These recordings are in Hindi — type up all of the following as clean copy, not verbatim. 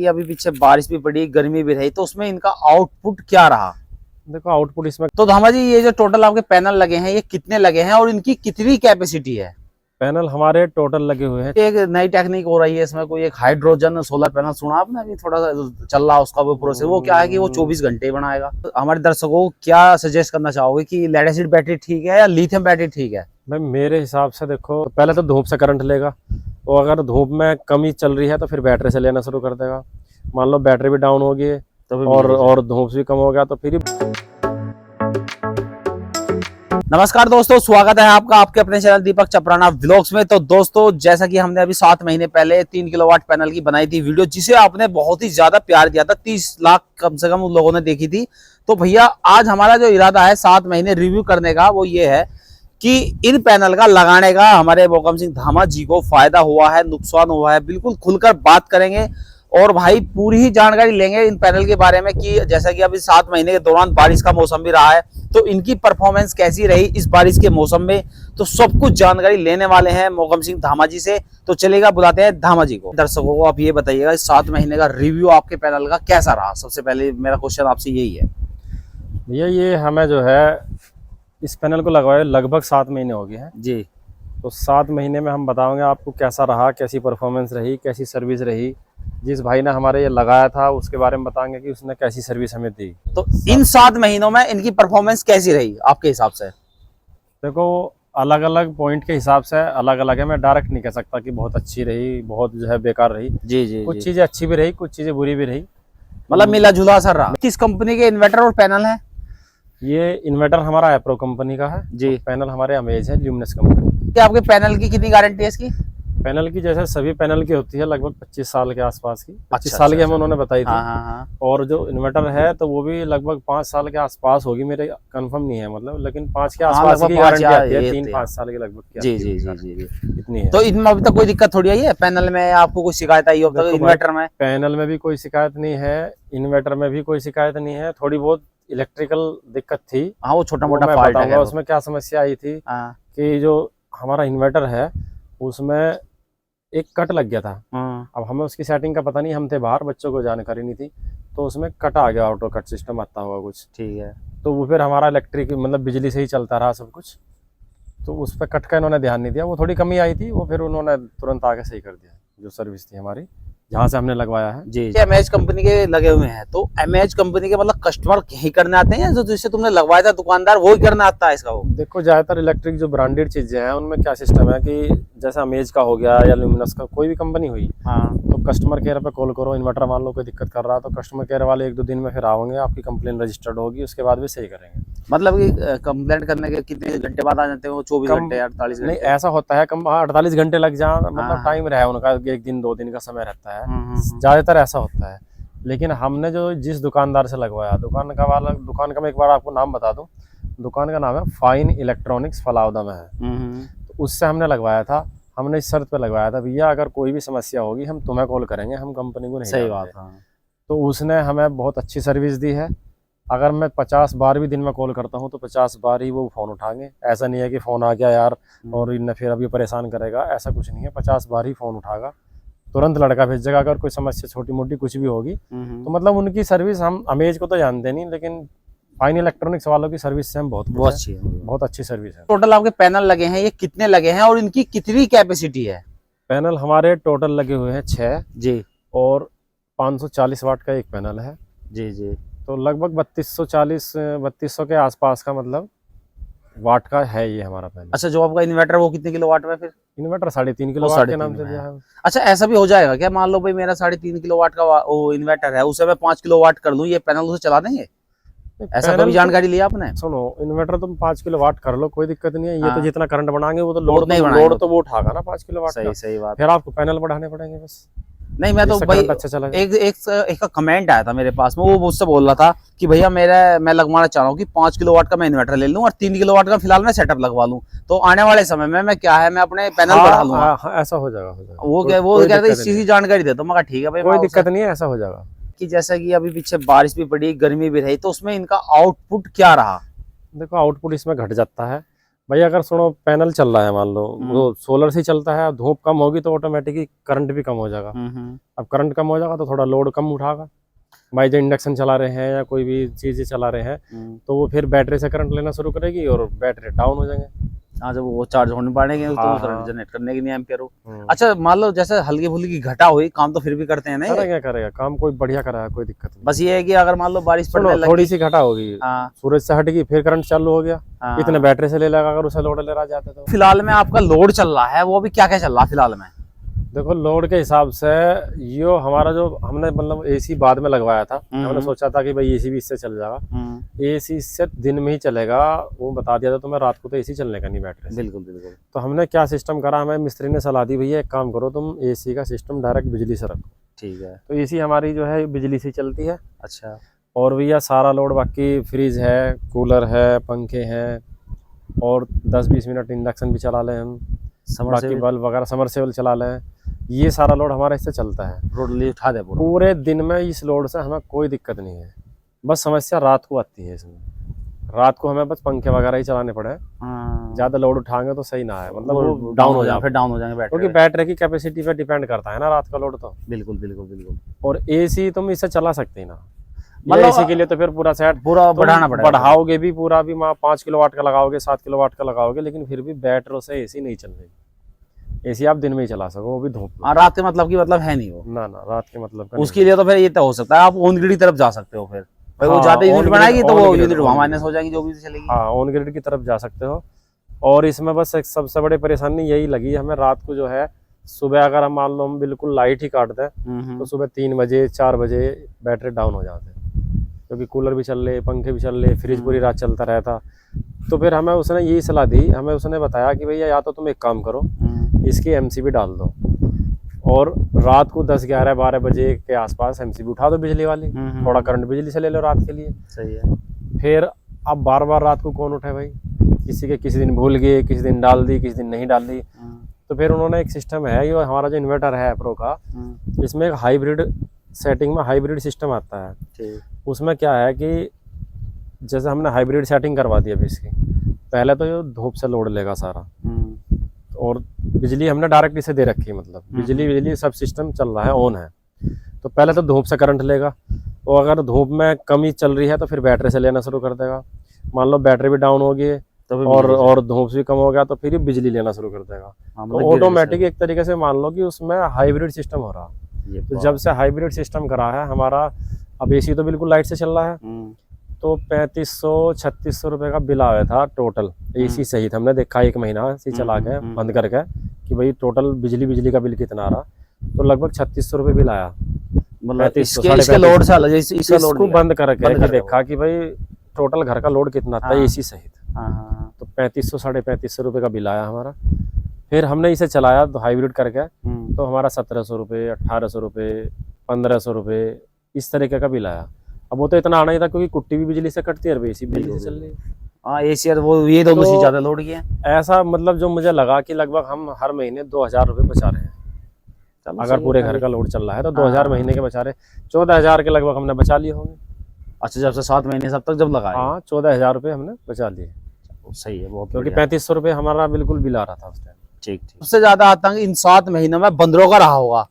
कि अभी पीछे बारिश भी पड़ी, गर्मी भी रही, तो उसमें इनका आउटपुट क्या रहा? देखो आउटपुट इसमें तो धामा जी, ये जो टोटल आपके पैनल लगे हैं, ये कितने लगे हैं और इनकी कितनी कैपेसिटी है? पैनल हमारे टोटल लगे हुए हैं। एक नई टेक्निक हो रही है इसमें, कोई एक हाइड्रोजन सोलर पैनल सुना आपने? अभी थोड़ा सा चल रहा उसका वो प्रोसेस। वो क्या है कि वो 24 घंटे ही बनाएगा। तो हमारे दर्शकों को क्या सजेस्ट करना चाहोगे कि लेड एसिड बैटरी ठीक है या लिथियम बैटरी ठीक है? भाई मेरे हिसाब से देखो, पहले तो धूप से करंट लेगा, और अगर धूप में कमी चल रही है तो फिर बैटरी से लेना शुरू कर देगा। मान लो बैटरी भी डाउन होगी तो और धूप भी कम हो गया तो फिर नमस्कार दोस्तों, स्वागत है आपका आपके अपने चैनल दीपक चपराना व्लॉग्स में। तो दोस्तों, जैसा कि हमने अभी 7 महीने पहले 3 किलोवाट पैनल की बनाई थी वीडियो, जिसे आपने बहुत ही ज्यादा प्यार दिया था, 30 लाख कम से कम उन लोगों ने देखी थी। तो भैया आज हमारा जो इरादा है 7 महीने रिव्यू करने का, वो ये है कि इन पैनल का लगाने का हमारे मोहकम सिंह धामा जी को फायदा हुआ है, नुकसान हुआ है, बिल्कुल खुलकर बात करेंगे। और भाई पूरी ही जानकारी लेंगे इन पैनल के बारे में कि जैसा कि अभी 7 महीने के दौरान बारिश का मौसम भी रहा है, तो इनकी परफॉर्मेंस कैसी रही इस बारिश के मौसम में, तो सब कुछ जानकारी लेने वाले हैं मोहकम सिंह धामा जी से। तो चलेगा, बुलाते हैं धामा जी को। दर्शकों को आप ये बताइएगा, इस 7 महीने का रिव्यू आपके पैनल का कैसा रहा? सबसे पहले मेरा क्वेश्चन आपसे यही है। ये हमें जो है इस पैनल को लगवाए लगभग 7 महीने हो गए हैं जी। तो 7 महीने में हम बताएंगे आपको कैसा रहा, कैसी परफॉर्मेंस रही, कैसी सर्विस रही। जिस भाई ने हमारे ये लगाया था उसके बारे में बताएंगे कि उसने कैसी सर्विस हमें दी। तो इन 7 महीनों में इनकी परफॉर्मेंस कैसी रही आपके हिसाब से? देखो अलग अलग पॉइंट के हिसाब से अलग अलग है, मैं डायरेक्ट नहीं कह सकता कि बहुत अच्छी रही, बहुत जो है बेकार रही। जी जी, कुछ चीजें अच्छी भी रही, कुछ चीजें बुरी भी रही, मतलब मिला जुला असर रहा। किस कंपनी के इन्वर्टर और पैनल है? ये इन्वर्टर हमारा एप्रो कंपनी का है जी। पैनल हमारे अमेज है, ल्यूमिनस कंपनी। क्या आपके पैनल की कितनी गारंटी है इसकी? पैनल की जैसे सभी पैनल की होती है लगभग 25 साल के आसपास की। 25 अच्छा, साल की अच्छा, हमें उन्होंने बताई थी। हाँ हाँ हाँ। और जो इन्वर्टर है तो वो भी लगभग 5 साल के आसपास होगी, मेरे कंफर्म नहीं है मतलब, लेकिन 5 के आसपास की गारंटी आती है, 3-5 साल के लगभग की जी आती जी है, जी जी। इतनी है। तो इनमें अभी तक कोई दिक्कत थोड़ी आई है? पैनल में आपको कोई शिकायत आई हो? तो इन्वर्टर में, पैनल में भी कोई शिकायत नहीं है, इन्वर्टर में भी कोई शिकायत नहीं है। थोड़ी बहुत इलेक्ट्रिकल दिक्कत थी, हाँ वो छोटा मोटा मैं फॉल्ट बताऊंगा है। उसमें क्या समस्या आई थी। हाँ कि जो हमारा इन्वर्टर है उसमें एक कट लग गया था। हाँ। अब हमें उसकी सेटिंग का पता नहीं, हम थे बाहर, बच्चों को जानकारी नहीं थी, तो उसमें कट आ गया, ऑटो कट सिस्टम आता होगा कुछ। ठीक है। तो वो फिर हमारा इलेक्ट्रिक मतलब बिजली से ही चलता रहा सब कुछ, तो उस पर कट का इन्होंने ध्यान नहीं दिया। वो थोड़ी कमी आई थी, वो फिर उन्होंने तुरंत आके सही कर दिया। जो सर्विस थी हमारी जहाँ से हमने लगवाया है जी। एमएच कंपनी के लगे हुए हैं, तो एमएच कंपनी के मतलब कस्टमर यही करने आते हैं, जो जिससे तुमने लगवाया था दुकानदार वो ही करने आता है इसका? वो देखो ज्यादातर इलेक्ट्रिक जो ब्रांडेड चीजें हैं उनमें क्या सिस्टम है कि जैसे अमेज का हो गया या ल्यूमिनस का, कोई भी कंपनी हुई, हाँ तो कस्टमर केयर पे कॉल करो। इन्वर्टर मान लो कोई दिक्कत कर रहा है तो कस्टमर केयर वाले 1-2 दिन में फिर आएंगे, आपकी कंप्लेन रजिस्टर्ड होगी, उसके बाद भी सही करेंगे। मतलब कि कंप्लेंट करने के कितने घंटे बाद आ जाते हैं वो? 24 घंटे, 48 नहीं घंटे? ऐसा होता है कम 48 घंटे लग जाए, मतलब हाँ। टाइम रहे उनका, 1 दिन 2 दिन का समय रहता है, हम्म। ज्यादातर ऐसा होता है। लेकिन हमने जो जिस दुकानदार से लगवाया, दुकान का मैं एक बार आपको नाम बता दूं, दुकान का नाम है फाइन इलेक्ट्रॉनिक्स, फलाउदा में है। तो उससे हमने लगवाया था। हमने इस शर्त पे लगवाया था, भैया अगर कोई भी समस्या होगी हम तुम्हें कॉल करेंगे, हम कंपनी को नहीं। सही बात है। तो उसने हमें बहुत अच्छी सर्विस दी है। अगर मैं 50 बार भी दिन में कॉल करता हूँ तो 50 बार ही वो फ़ोन उठाएंगे। ऐसा नहीं है कि फ़ोन आ गया यार और इन्हें फिर अभी परेशान करेगा, ऐसा कुछ नहीं है। 50 बार ही फ़ोन उठाएगा, तुरंत लड़का भेजेगा। अगर कोई समस्या छोटी मोटी कुछ भी होगी तो मतलब उनकी सर्विस, हम अमेज को तो जानते नहीं, लेकिन फाइन इलेक्ट्रॉनिक्स वालों की सर्विस से हम बहुत अच्छी है, बहुत अच्छी सर्विस है। टोटल आपके पैनल लगे हैं, ये कितने लगे हैं और इनकी कितनी कैपेसिटी है? पैनल हमारे टोटल लगे हुए हैं 6 जी। और 540 वाट का एक पैनल है। जी जी। तो लगभग 3200 के आसपास का मतलब वाट का है ये हमारा पैनल। अच्छा, जो आपका इन्वर्टर वो कितने किलो वाट में? फिर इन्वर्टर 3.5 किलो वाट के नाम से दिया है। अच्छा, ऐसा भी हो जाएगा क्या? मान लो भाई मेरा 3.5 किलो वाट का वो इन्वर्टर है, उसे मैं 5 किलो वाट कर लूं, ये पैनल उसे चला देंगे? ऐसा कभी जानकारी लिया आपने? सुनो, इन्वर्टर तुम 5 किलो वाट कर लो, कोई दिक्कत नहीं है। ये तो जितना करंट बढ़ाएंगे वो तो लोड नहीं बढ़ाएंगे, लोड तो वो उठागा ना 5 किलो वाट का। सही बात। फिर आपको पैनल बढ़ाने पड़ेंगे बस। नहीं, मैं तो भाई अच्छा चला एक का कमेंट आया था मेरे पास में, वो मुझसे बोल रहा था कि भैया मैं लगवाना चाह रहा हूँ कि 5 किलो वाट का मैं इन्वर्टर ले लूं और 3 किलो वाट का फिलहाल मैं सेटअप लगवा लूं, तो आने वाले समय में मैं क्या है मैं अपने पैनल बढ़ा लूंगा। ऐसा हो जाएगा, वो कह रहे इस चीज की जानकारी दे, तो मैं ठीक है भाई, कोई दिक्कत नहीं है, ऐसा हो जाएगा। कि जैसा कि अभी पीछे बारिश भी पड़ी, गर्मी भी रही, तो उसमें इनका आउटपुट क्या रहा? देखो आउटपुट इसमें घट जाता है, भाई अगर सुनो पैनल चल रहा है मान लो, वो सोलर से चलता है, धूप कम होगी तो ऑटोमेटिकली करंट भी कम हो जाएगा। अब करंट कम हो जाएगा तो थोड़ा लोड कम उठाएगा। भाई जो इंडक्शन चला रहे हैं या कोई भी चीजें चला रहे हैं तो वो फिर बैटरी से करंट लेना शुरू करेगी और बैटरी डाउन हो जाएंगे। हाँ, जब वो चार्ज होने पाएंगे तो हाँ, करंट हाँ। जनरेट करने के लिए एम्पियर हो। अच्छा, मान लो जैसे हल्की फुल्की घटा हुई, काम तो फिर भी करते हैं ना ये? करेगा काम, कोई बढ़िया करेगा, कोई दिक्कत नहीं। बस ये है कि अगर मान लो बारिश पड़ने सुनो, लगी, थोड़ी सी घटा होगी, हाँ, सूरज से हटेगी, फिर करंट चालू हो गया, हाँ, इतने बैटरी से ले लेगा अगर उसे लोड ले रहा जाता तो। फिलहाल में आपका लोड चल रहा है, वो भी क्या क्या चल रहा है फिलहाल में? देखो लोड के हिसाब से यो हमारा जो हमने मतलब एसी बाद में लगवाया था, हमने सोचा था कि भाई एसी भी इससे चल जाएगा, एसी इससे दिन में ही चलेगा, वो बता दिया था तो मैं रात को तो एसी चलने का नहीं बैटरी से। बिल्कुल बिल्कुल। तो हमने क्या सिस्टम करा, हमें मिस्त्री ने सलाह दी भैया एक काम करो तुम एसी का सिस्टम डायरेक्ट बिजली से रखो। ठीक है। तो एसी हमारी जो है बिजली से चलती है। अच्छा। और भैया सारा लोड बाकी फ्रिज है, कूलर है, पंखे हैं और 10-20 मिनट इंडक्शन भी चला लें हम, बाकी बल्ब वगैरह समरसेबल चला लें, ये सारा लोड हमारा इससे चलता है। रोड उठा दे पूरे दिन में इस लोड से हमें कोई दिक्कत नहीं है। बस समस्या रात को आती है इसमें, रात को हमें बस पंखे वगैरह ही चलाने पड़े, ज्यादा लोड उठाएंगे तो सही ना है, मतलब वो डाउन हो जाए, फिर डाउन हो जाएंगे बैटरी, क्योंकि बैटरी की कैपेसिटी पे डिपेंड करता है ना रात का लोड तो। बिल्कुल बिल्कुल बिल्कुल। और एसी तुम इससे चला सकते ही ना, मतलब एसी के लिए तो फिर पूरा सेट पूरा बढ़ाना पड़ेगा, बढ़ाओगे भी पूरा भी 5 किलोवाट का लगाओगे, 7 किलोवाट का लगाओगे, लेकिन फिर भी बैटरी से एसी नहीं चल रही। एसी आप दिन में ही चला सको, वो भी धूप में। रात के मतलब की मतलब है नहीं वो, ना रात के मतलब उसके लिए तो फिर ये तो हो सकता है आप ऑन ग्रिड की तरफ जा सकते हो, फिर भाई वो हाँ, ज्यादा यूनिट बनाएगी तो वो यूनिट वहां on माइनस हो जाएगी, जो भी चलेगी। हाँ, ऑन ग्रिड की तरफ जा सकते हो। और इसमें बस एक सबसे बड़ी परेशानी यही लगी हमें रात को, जो है सुबह अगर हम मान लो हम बिल्कुल लाइट ही काट दें तो सुबह 3 बजे 4 बजे बैटरी डाउन हो जाते हैं, क्योंकि कूलर भी चल रहे, पंखे भी चल रहे, फ्रिज पूरी रात चलता रहता। तो फिर हमें उसने यही सलाह दी, हमें उसने बताया कि भैया या तो तुम एक काम करो, इसकी एमसीबी डाल दो और रात को 10, 11, 12 बजे के आसपास एमसीबी उठा दो बिजली वाली, थोड़ा करंट बिजली से ले लो रात के लिए। सही है। फिर अब बार बार रात को कौन उठे भाई, किसी दिन भूल गए, किसी दिन डाल दी, किसी दिन नहीं डाल दी। तो फिर उन्होंने एक सिस्टम है, ये हमारा जो इन्वर्टर है प्रो का, इसमें एक हाइब्रिड सेटिंग में हाइब्रिड सिस्टम आता है। उसमें क्या है कि जैसे हमने हाइब्रिड सेटिंग करवा दी अभी इसकी, पहले तो ये धूप से लोड लेगा सारा, और बिजली हमने डायरेक्ट इसे दे रखी है, मतलब बिजली सब सिस्टम चल रहा है, ऑन है। तो पहले तो धूप से करंट लेगा, तो अगर धूप में कमी चल रही है तो फिर बैटरी से लेना शुरू कर देगा। मान लो बैटरी भी डाउन होगी और धूप भी कम हो गया तो फिर बिजली लेना शुरू कर देगा। तो ऑटोमेटिक एक तरीके से मान लो कि उसमें हाइब्रिड सिस्टम हो रहा। तो जब से हाइब्रिड सिस्टम करा है हमारा, अब एसी तो बिल्कुल लाइट से चल रहा है, तो 3500-3600 रुपये का बिल आया था टोटल एसी सहित। हमने देखा 1 महीना से चला के बंद करके कि भाई टोटल बिजली का बिल कितना आ रहा, तो लगभग 3600 रुपये बिल आया। मतलब इसके लोड से इसको बंद करके देखा कि भाई टोटल घर का लोड कितना था एसी सहित, तो 3500-3550 रुपये का बिल आया हमारा। फिर हमने इसे चलाया तो हाइब्रिड करके, तो हमारा 1700 रुपये, 1800 रुपये, 1500 रुपये इस तरीके का बिल आया। अब वो तो इतना आना ही था क्योंकि कुट्टी भी बिजली से कटती है और एसी बिजली से चल रही है। हाँ, एसी वो ये दोनों से ज्यादा लोड किया ऐसा, मतलब जो मुझे लगा कि लगभग हम हर महीने 2000 रुपये बचा रहे हैं। अगर पूरे घर का लोड चल रहा है तो 2000 महीने के बचा रहे, 14000 के लगभग हमने बचा लिए होंगे। अच्छा, जब से 7 महीने सब तक जब लगाया? हाँ, 14000 रुपये हमने बचा लिए। सही है, बहुत, क्योंकि 3500 रुपये हमारा बिल्कुल बिल आ रहा था उस टाइम। ठीक। सबसे ज्यादा आतंक इन 7 महीनों में बंदरों का रहा होगा,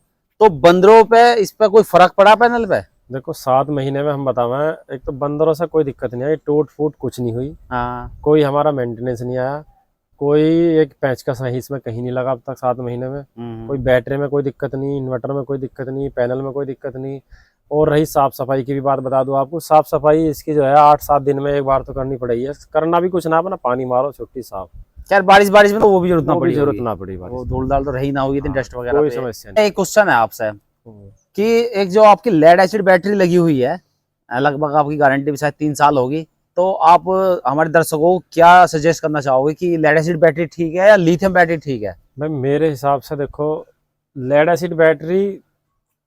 तो बंदरों पे इस पे कोई फर्क पड़ा पैनल पे? देखो 7 महीने में हम बतावें, एक तो बंदरों से कोई दिक्कत नहीं आई, टूट फूट कुछ नहीं हुई, कोई हमारा मेंटेनेंस नहीं आया, कोई एक पैच का सही इसमें कहीं नहीं लगा अब तक 7 महीने में। कोई बैटरी में कोई दिक्कत नहीं, इन्वर्टर में कोई दिक्कत नहीं, पैनल में कोई दिक्कत नहीं। और रही साफ सफाई की भी बात बता दूं आपको, साफ सफाई इसकी जो है 8-7 दिन में एक बार तो करनी पड़ेगी, करना भी कुछ ना, अपना पानी मारो छुट्टी साफ। यार बारिश में तो वो भी जरूरत ना पड़ी, वो धूल दाल तो रही ना होगी, डस्ट वगैरह, कोई समस्या नहीं। एक क्वेश्चन है आपसे कि एक जो आपकी लेड एसिड बैटरी लगी हुई है, लगभग आपकी गारंटी भी शायद 3 साल होगी, तो आप हमारे दर्शकों को क्या सजेस्ट करना चाहोगे कि लेड एसिड बैटरी ठीक है या लिथियम बैटरी ठीक है? भाई मेरे हिसाब से देखो, लेड एसिड बैटरी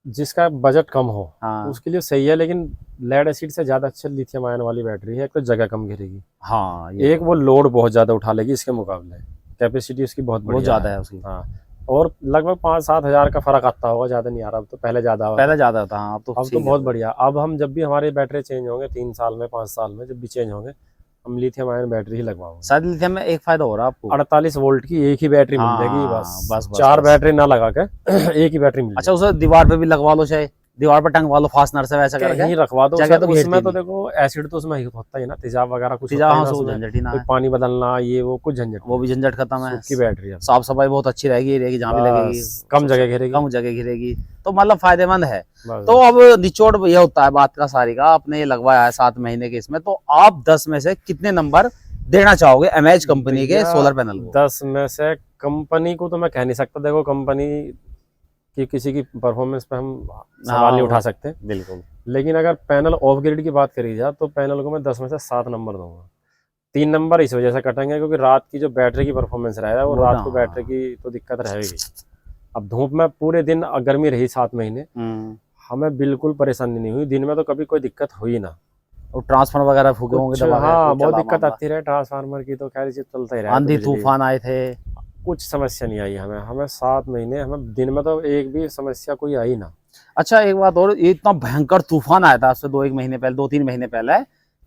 जिसका बजट कम हो उसके लिए सही है, लेकिन लेड एसिड से ज्यादा अच्छा लिथियम आयन वाली बैटरी है। एक तो जगह कम घेरेगी, हाँ, एक वो लोड बहुत ज्यादा उठा लेगी इसके मुकाबले, कैपेसिटी उसकी बहुत ज्यादा है उसकी। हाँ, और लगभग 5-7 हजार का फर्क आता होगा, ज्यादा नहीं आ रहा। अब तो पहले ज्यादा था। हाँ, अब तो बहुत बढ़िया। अब हम जब भी हमारे बैटरी चेंज होंगे 3 साल में, 5 साल में जब भी चेंज होंगे, हम लिथियम आयन बैटरी ही लगवाओगे। शायद लिथियम में एक फायदा हो रहा है आपको, 48 वोल्ट की एक ही बैटरी मिल जाएगी, हाँ, बस बस, 4 बस। बैटरी ना लगा के एक ही बैटरी मिल अच्छा, उसे दीवार पे भी लगवा लो, चाहे दीवार पर टंगवा लो फास्टनर से, वैसा जाएगी। करके कहीं रखवा दो, जगह तो उसमें घेरती तो नहीं। देखो एसिड तो उसमें ही होता ही ना, तेजाब वगैरह कुछ तेजाब, होता ही हाँ, ना सो उसमें, झंझट ही ना कोई है, पानी बदलना ये वो कुछ झंझट वो भी झंझट खत्म है। की बैटरी है, साफ सफाई बहुत अच्छी रहेगी जहाँ भी लगेगी, बस कम जगह घेरेगी, कम जगह घिरेगी, तो मतलब फायदेमंद है। बस। तो अब निचोड़ ये होता है बात का सारी का, आपने ये लगवाया है 7 महीने के इसमें, तो आप 10 में से कितने नंबर देना चाहोगे एमएच कंपनी के भैया, सोलर पैनल को? 10 में से कंपनी को तो मैं कह नहीं सकता, देखो कंपनी की किसी की परफॉर्मेंस पे हम सवाल नहीं उठा सकते, बिल्कुल। लेकिन अगर पैनल ऑफ ग्रिड की बात करी जाए तो पैनल को मैं 10 में से 7 नंबर दूंगा। 3 नंबर इस वजह से कटेंगे क्योंकि रात की जो बैटरी की परफॉर्मेंस रहेगा वो रात को बैटरी की तो दिक्कत रहेगी। अब धूप में पूरे दिन गर्मी रही 7 महीने, हमें बिल्कुल परेशानी नहीं हुई, दिन में तो कभी कोई दिक्कत हुई ना। और ट्रांसफार्मर वगैरह फूके होंगे दबा के, हाँ, कुछ बहुत चला दिक्कत मामला? आती रहे, ट्रांसफार्मर की तो खैर ये चलता ही रहा, आंधी तूफान आए थे? कुछ समस्या नहीं आई हमें 7 महीने, हमें दिन में तो एक भी समस्या कोई आई ना। अच्छा, एक बात और, ये इतना भयंकर तूफान आया था आज से 2-1 महीने पहले, 2-3 महीने पहले,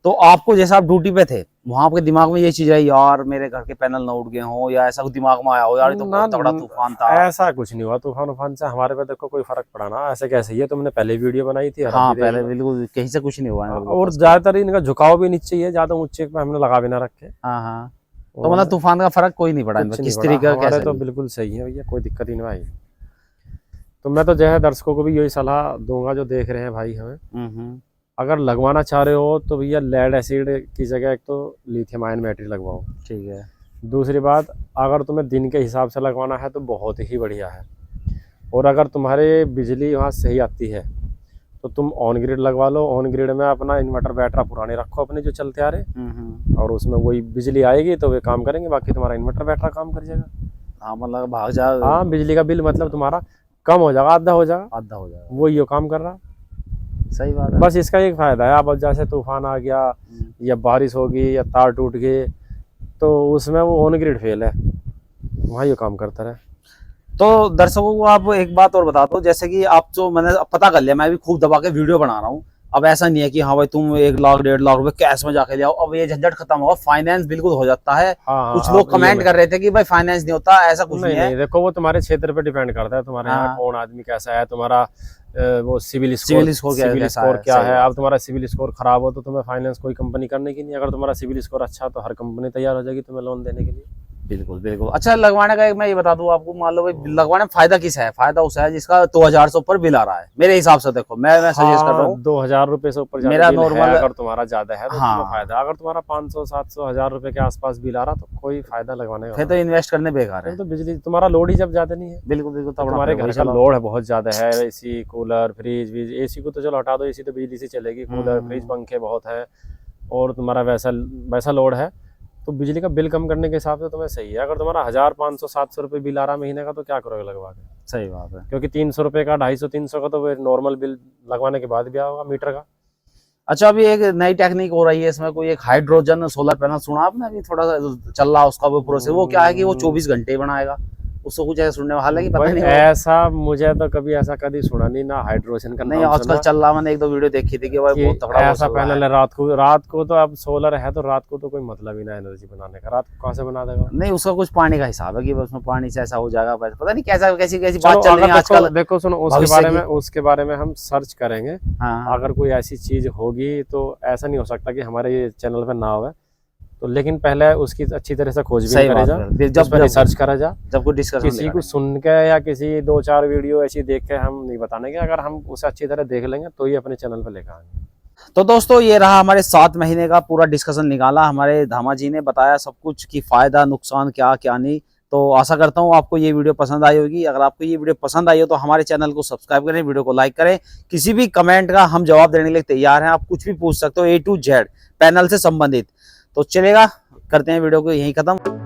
तो आपको जैसा आप ड्यूटी पे थे वहां आपके दिमाग में ये चीज आई, यार मेरे घर के पैनल न उड़ गए हो, या ऐसा कुछ दिमाग में आया हो, यार ये तो बहुत तगड़ा तूफान था? ऐसा कुछ नहीं हुआ, तूफान उफान से हमारे पे देखो कोई फर्क पड़ा ना, ऐसे कैसे, ये तुमने पहले वीडियो बनाई थी, हाँ, पहले बिल्कुल कहीं से कुछ नहीं हुआ है। और ज्यादातर इनका झुकाव भी नीचे ही है, ज्यादा ऊंचे पे हमने लगा भी ना रखे। हाँ हाँ, तो मतलब तूफान का फर्क कोई नहीं पड़ा इनमें, किस तरीके का हमारे कैसा तो भी? बिल्कुल सही है भैया, कोई दिक्कत ही नहीं आई। तो मैं तो जो है दर्शकों को भी यही सलाह दूंगा जो देख रहे हैं भाई हमें, अगर लगवाना चाह रहे हो तो भैया लेड एसिड की जगह एक तो लिथियम आयन बैटरी लगवाओ, ठीक है। दूसरी बात, अगर तुम्हें दिन के हिसाब से लगवाना है तो बहुत ही बढ़िया है, और अगर तुम्हारे बिजली वहाँ सही आती है तो तुम ऑन ग्रिड लगवा लो। ऑन ग्रिड में अपना इन्वर्टर बैटरा पुराने रखो अपने जो चलते आ रहे, और उसमें वही बिजली आएगी तो वे काम करेंगे, बाकी तुम्हारा इन्वर्टर बैटरा काम कर जाएगा। हाँ, मतलब भाग जा, हाँ, बिजली का बिल मतलब तुम्हारा कम हो जाएगा, आधा हो जाएगा, वो ये काम कर रहा। सही बात है। बस इसका एक फायदा है, अब जैसे तूफान आ गया या बारिश होगी या तार टूट गए तो उसमें वो ऑन ग्रिड फेल है, वहाँ ये काम करता रहे। तो दर्शकों को आप एक बात और बता दो, जैसे कि आप जो मैंने पता कर लिया, मैं भी खूब दबा के वीडियो बना रहा हूँ, अब ऐसा नहीं है कि हाँ भाई तुम 1 लाख 1.5 लाख रुपए कैश में जाके ले आओ, अब ये झंझट खत्म होगा, फाइनेंस बिल्कुल हो जाता है। हाँ, कुछ लोग कमेंट कर रहे थे कि भाई फाइनेंस नहीं होता, ऐसा कुछ नहीं है। नहीं, देखो वो तुम्हारे क्षेत्र पे डिपेंड करता है, तुम्हारे यहाँ कौन आदमी कैसा है, तुम्हारा वो सिविल स्कोर क्या है। अब तुम्हारा सिविल स्कोर खराब हो तो तुम्हें फाइनेंस कोई कंपनी करने की नहीं, अगर तुम्हारा सिविल स्कोर अच्छा तो हर कंपनी तैयार हो जाएगी तुम्हें लोन देने के लिए। बिल्कुल बिल्कुल। अच्छा, लगवाने का एक मैं ये बता दूं आपको, मान लो भाई लगवाने में फायदा किस है? फायदा उस है जिसका 2000 से ऊपर बिल आ रहा है, मेरे हिसाब से। देखो मैं सजेस्ट कर रहा हूँ 2000 रुपए से ऊपर मेरा नॉर्मल, अगर तुम्हारा ज्यादा है तो हाँ, तुम्हें फायदा। अगर तुम्हारा 500 700 1000 रुपए के आसपास बिल आ रहा तो कोई फायदा लगवाने का, फिर तो इन्वेस्ट करने बेकार है। तो बिजली तुम्हारा लोड ही जब ज्यादा नहीं है। बिल्कुल बिल्कुल, तो तुम्हारे घर का लोड है बहुत ज्यादा है, एसी कूलर फ्रिज, एसी को तो चलो हटा दो, एसी तो बिजली से चलेगी, कूलर फ्रिज पंखे बहुत है, और तुम्हारा वैसा लोड है तो बिजली का बिल कम करने के हिसाब से तुम्हें सही है। अगर तुम्हारा 1000 500 700 रुपए बिल आ रहा महीने का तो क्या करोगे लगवा के? सही बात है, क्योंकि 300 रुपए का 250 300 का तो नॉर्मल बिल लगवाने के बाद भी आएगा मीटर का। अच्छा, अभी एक नई टेक्निक हो रही है इसमें, कोई एक हाइड्रोजन सोलर पैनल सुना आपने? अभी थोड़ा सा चल रहा उसका वो प्रोसेस, वो क्या है कि वो 24 घंटे बनाएगा, उसको कुछ ऐसा सुनने में, हालांकि पता नहीं ऐसा मुझे तो कभी ऐसा कभी सुना नहीं ना, हाइड्रोजन का नहीं आजकल चल रहा। मैंने 1-2 वीडियो देखी थी कि भाई बहुत तगड़ा ऐसा पैनल है। रात को तो अब सोलर है तो रात को तो कोई मतलब ही ना एनर्जी बनाने का, रात को कहाँ से बना देगा? नहीं, उसका कुछ पानी का हिसाब है कि उसमें पानी से ऐसा हो जाएगा, पता नहीं कैसी बात चल रही है आजकल। देखो सुनो, उसके बारे में हम सर्च करेंगे। अगर कोई ऐसी चीज होगी तो ऐसा नहीं हो सकता कि हमारे ये चैनल पे ना हो, तो लेकिन पहले उसकी अच्छी तरह से खोजबीन करा जा, जब रिसर्च करा जा, जब कोई डिस्कशन, किसी को सुन के या किसी 2-4 वीडियो ऐसी देख के हम नहीं बताने के, अगर हम उसे अच्छी तरह देख लेंगे तो ये अपने चैनल पे लेकर आएंगे। तो दोस्तों, ये रहा हमारे 7 महीने का पूरा डिस्कशन, निकाला हमारे धामा जी ने, बताया सब कुछ कि फायदा नुकसान क्या नहीं। तो आशा करता हूँ आपको ये वीडियो पसंद आई होगी। अगर आपको ये वीडियो पसंद आई हो तो हमारे चैनल को सब्सक्राइब करें, वीडियो को लाइक करें। किसी भी कमेंट का हम जवाब देने के लिए तैयार हैं, आप कुछ भी पूछ सकते हो A to Z पैनल से संबंधित। तो चलेगा, करते हैं वीडियो को यहीं खत्म।